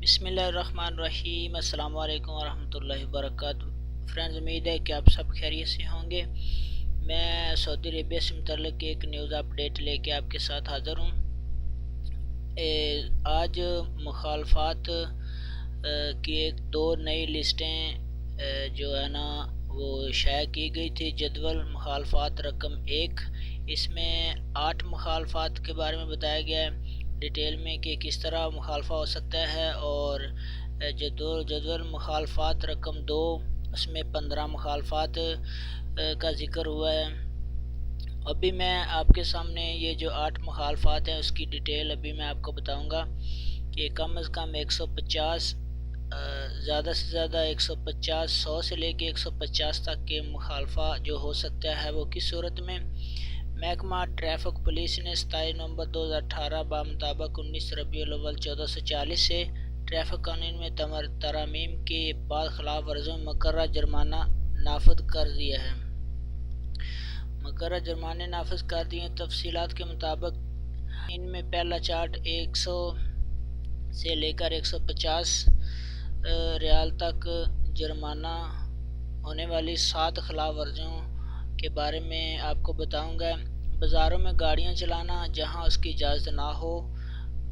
بسم اللہ الرحمن الرحیم۔ السلام علیکم ورحمۃ اللہ وبرکاتہ۔ فرینڈز، امید ہے کہ آپ سب خیریت سے ہوں گے۔ میں سعودی عربیہ سے متعلق ایک نیوز اپڈیٹ لے کے آپ کے ساتھ حاضر ہوں۔ آج مخالفات کی دو نئی لسٹیں جو ہے نا وہ شائع کی گئی تھی۔ جدول مخالفات رقم 1، اس میں 8 مخالفات کے بارے میں بتایا گیا ہے ڈیٹیل میں کہ کس طرح مخالفہ ہو سکتا ہے، اور جدول مخالفات رقم 2، اس میں 15 مخالفات کا ذکر ہوا ہے۔ ابھی میں آپ کے سامنے یہ جو 8 مخالفات ہیں اس کی ڈیٹیل ابھی میں آپ کو بتاؤں گا کہ کم از کم 150، زیادہ سے زیادہ 150، 100 سے لے کے 150 تک کے مخالفہ جو ہو سکتا ہے وہ کس صورت میں۔ محکمہ ٹریفک پولیس نے 27 نومبر 2018 بمطابق 19 ربیع الاول 1440 سے ٹریفک قانون میں ترامیم کے بعد خلاف ورزیوں میں مقررہ جرمانہ نافذ کر دیا ہے۔ مقررہ جرمانے نافذ کر دیے۔ تفصیلات کے مطابق ان میں پہلا چارٹ 100 سے لے کر 150 ریال تک جرمانہ ہونے والی 7 خلاف ورزیوں کے بارے میں آپ کو بتاؤں گا۔ بازاروں میں گاڑیاں چلانا جہاں اس کی اجازت نہ ہو،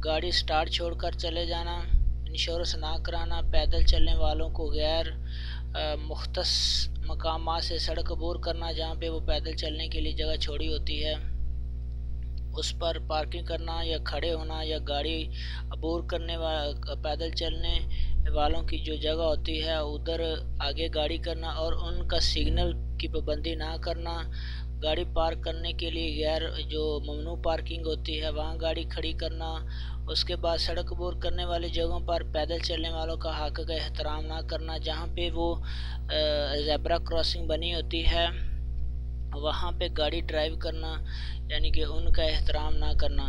گاڑی سٹارٹ چھوڑ کر چلے جانا، انشورنس نہ کرانا، پیدل چلنے والوں کو غیر مختص مقامات سے سڑک عبور کرنا جہاں پہ وہ پیدل چلنے کے لیے جگہ چھوڑی ہوتی ہے اس پر پارکنگ کرنا، یا کھڑے ہونا، یا گاڑی عبور کرنے پیدل چلنے والوں کی جو جگہ ہوتی ہے ادھر آگے گاڑی کرنا، اور ان کا سگنل کی پابندی نہ کرنا، گاڑی پارک کرنے کے لیے غیر جو ممنوع پارکنگ ہوتی ہے وہاں گاڑی کھڑی کرنا۔ اس کے بعد سڑک عبور کرنے والی جگہوں پر پیدل چلنے والوں کا حق کا احترام نہ کرنا، جہاں پہ وہ زیبرا کراسنگ بنی ہوتی ہے وہاں پہ گاڑی ڈرائیو کرنا، یعنی کہ ان کا احترام نہ کرنا۔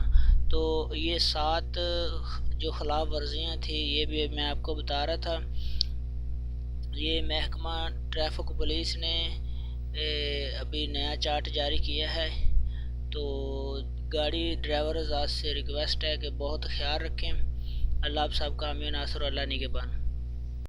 تو یہ 7 جو خلاف ورزیاں تھیں یہ بھی میں آپ کو بتا رہا تھا۔ یہ محکمہ ٹریفک پولیس نے ابھی نیا چارٹ جاری کیا ہے، تو گاڑی ڈرائیور حضرات سے ریکویسٹ ہے کہ بہت خیال رکھیں۔ اللہ آپ سب کا حامی و ناصر، اللہ نگہبان۔